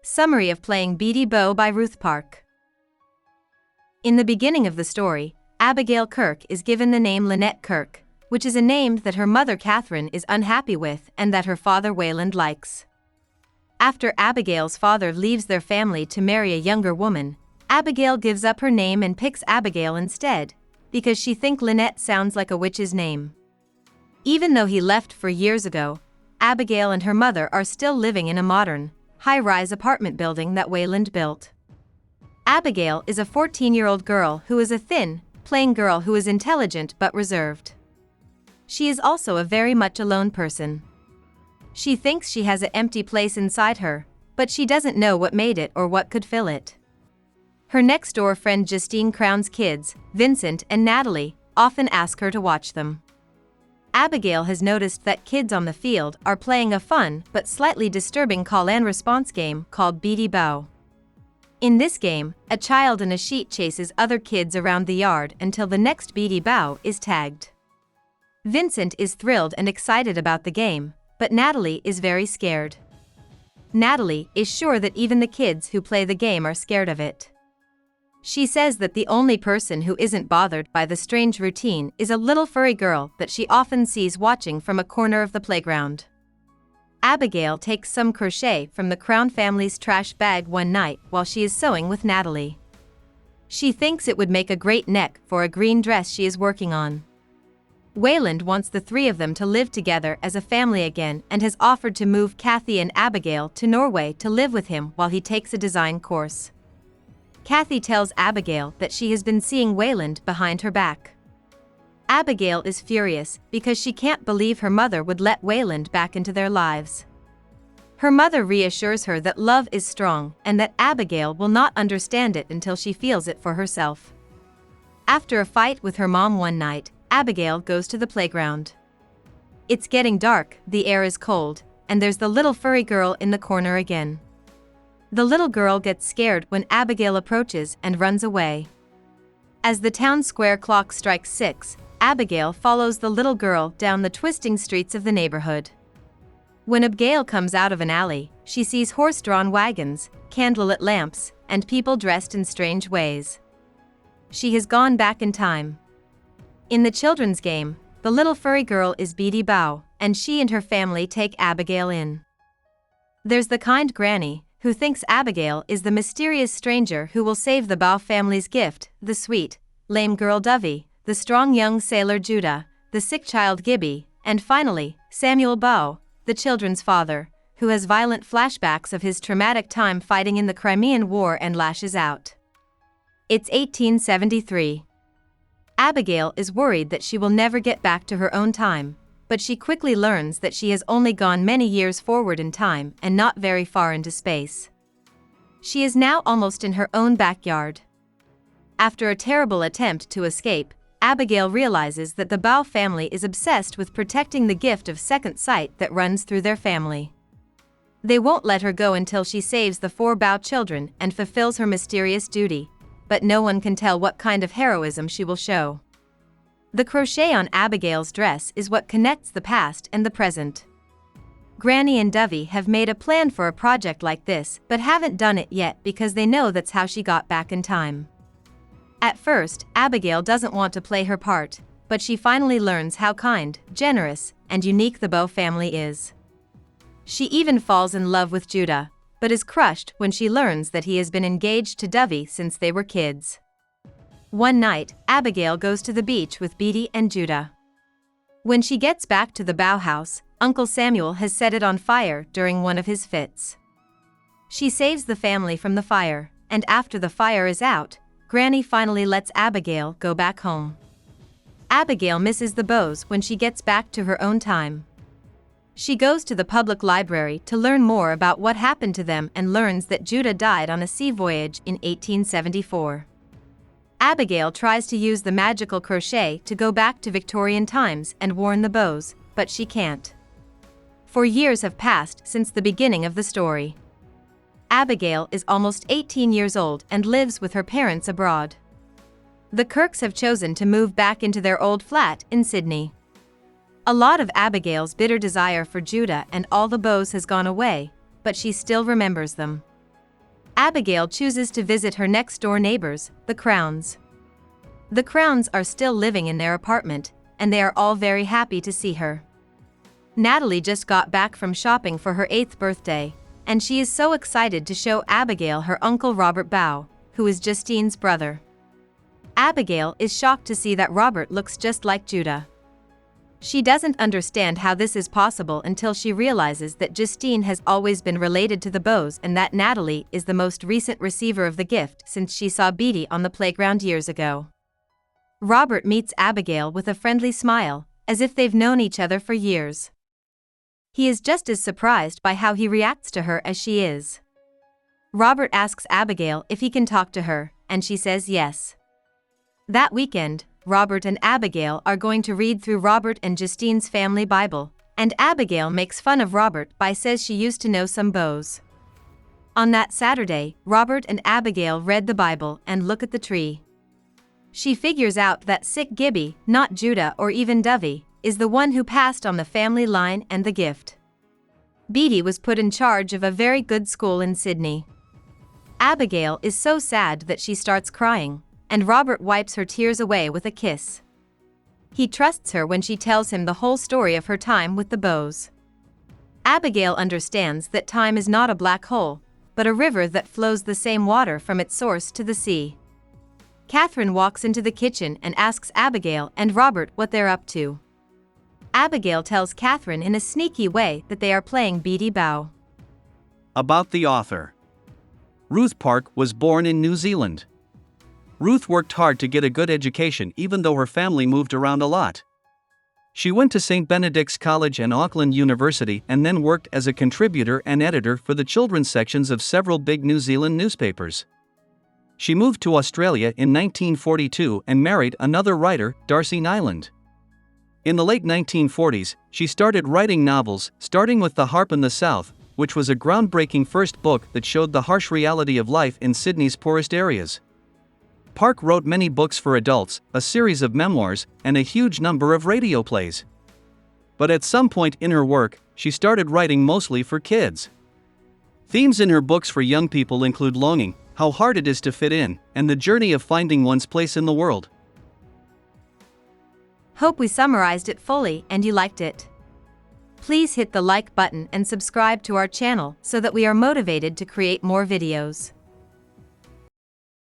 Summary of playing Beatie Bow by Ruth Park. In the beginning of the story, Abigail Kirk is given the name Lynette Kirk, which is a name that her mother Catherine is unhappy with and that her father Wayland likes. After Abigail's father leaves their family to marry a younger woman, Abigail gives up her name and picks Abigail instead, because she thinks Lynette sounds like a witch's name. Even though he left 4 years ago, Abigail and her mother are still living in a modern, high-rise apartment building that Wayland built. Abigail is a 14-year-old girl who is a thin, plain girl who is intelligent but reserved. She is also a very much alone person. She thinks she has an empty place inside her, but she doesn't know what made it or what could fill it. Her next-door friend Justine Crown's kids, Vincent and Natalie, often ask her to watch them. Abigail has noticed that kids on the field are playing a fun but slightly disturbing call-and-response game called Beatie Bow. In this game, a child in a sheet chases other kids around the yard until the next Beatie Bow is tagged. Vincent is thrilled and excited about the game, but Natalie is very scared. Natalie is sure that even the kids who play the game are scared of it. She says that the only person who isn't bothered by the strange routine is a little furry girl that she often sees watching from a corner of the playground. Abigail takes some crochet from the Crown family's trash bag one night while she is sewing with Natalie. She thinks it would make a great neck for a green dress she is working on. Wayland wants the three of them to live together as a family again and has offered to move Kathy and Abigail to Norway to live with him while he takes a design course. Kathy tells Abigail that she has been seeing Wayland behind her back. Abigail is furious because she can't believe her mother would let Wayland back into their lives. Her mother reassures her that love is strong and that Abigail will not understand it until she feels it for herself. After a fight with her mom one night, Abigail goes to the playground. It's getting dark, the air is cold, and there's the little furry girl in the corner again. The little girl gets scared when Abigail approaches and runs away. As the town square clock strikes 6, Abigail follows the little girl down the twisting streets of the neighborhood. When Abigail comes out of an alley, she sees horse-drawn wagons, candlelit lamps, and people dressed in strange ways. She has gone back in time. In the children's game, the little furry girl is Beatie Bow, and she and her family take Abigail in. There's the kind granny, who thinks Abigail is the mysterious stranger who will save the Bow family's gift, the sweet, lame girl Dovey, the strong young sailor Judah, the sick child Gibby, and finally, Samuel Bow, the children's father, who has violent flashbacks of his traumatic time fighting in the Crimean War and lashes out. It's 1873. Abigail is worried that she will never get back to her own time, but she quickly learns that she has only gone many years forward in time and not very far into space. She is now almost in her own backyard. After a terrible attempt to escape, Abigail realizes that the Bow family is obsessed with protecting the gift of second sight that runs through their family. They won't let her go until she saves the 4 Bow children and fulfills her mysterious duty, but no one can tell what kind of heroism she will show. The crochet on Abigail's dress is what connects the past and the present. Granny and Dovey have made a plan for a project like this but haven't done it yet because they know that's how she got back in time. At first, Abigail doesn't want to play her part, but she finally learns how kind, generous, and unique the Bow family is. She even falls in love with Judah, but is crushed when she learns that he has been engaged to Dovey since they were kids. One night, Abigail goes to the beach with Beatie and Judah. When she gets back to the Bow house, Uncle Samuel has set it on fire during one of his fits. She saves the family from the fire, and after the fire is out, Granny finally lets Abigail go back home. Abigail misses the Bows when she gets back to her own time. She goes to the public library to learn more about what happened to them and learns that Judah died on a sea voyage in 1874. Abigail tries to use the magical crochet to go back to Victorian times and warn the Bows, but she can't. 4 years have passed since the beginning of the story. Abigail is almost 18 years old and lives with her parents abroad. The Kirks have chosen to move back into their old flat in Sydney. A lot of Abigail's bitter desire for Judah and all the Bows has gone away, but she still remembers them. Abigail chooses to visit her next-door neighbors, the Crowns. The Crowns are still living in their apartment, and they are all very happy to see her. Natalie just got back from shopping for her 8th birthday, and she is so excited to show Abigail her uncle Robert Bow, who is Justine's brother. Abigail is shocked to see that Robert looks just like Judah. She doesn't understand how this is possible until she realizes that Justine has always been related to the Bows and that Natalie is the most recent receiver of the gift since she saw Beatie on the playground years ago. Robert meets Abigail with a friendly smile, as if they've known each other for years. He is just as surprised by how he reacts to her as she is. Robert asks Abigail if he can talk to her, and she says yes. That weekend, Robert and Abigail are going to read through Robert and Justine's family Bible, and Abigail makes fun of Robert by says she used to know some Bows. On that Saturday, Robert and Abigail read the Bible and look at the tree. She figures out that sick Gibby, not Judah or even Dovey, is the one who passed on the family line and the gift. Beatie was put in charge of a very good school in Sydney. Abigail is so sad that she starts crying, and Robert wipes her tears away with a kiss. He trusts her when she tells him the whole story of her time with the Bows. Abigail understands that time is not a black hole, but a river that flows the same water from its source to the sea. Catherine walks into the kitchen and asks Abigail and Robert what they're up to. Abigail tells Catherine in a sneaky way that they are playing Beatie Bow. About the author. Ruth Park was born in New Zealand. Ruth worked hard to get a good education even though her family moved around a lot. She went to St. Benedict's College and Auckland University and then worked as a contributor and editor for the children's sections of several big New Zealand newspapers. She moved to Australia in 1942 and married another writer, Darcy Nyland. In the late 1940s, she started writing novels, starting with The Harp in the South, which was a groundbreaking first book that showed the harsh reality of life in Sydney's poorest areas. Park wrote many books for adults, a series of memoirs, and a huge number of radio plays. But at some point in her work, she started writing mostly for kids. Themes in her books for young people include longing, how hard it is to fit in, and the journey of finding one's place in the world. Hope we summarized it fully and you liked it. Please hit the like button and subscribe to our channel so that we are motivated to create more videos.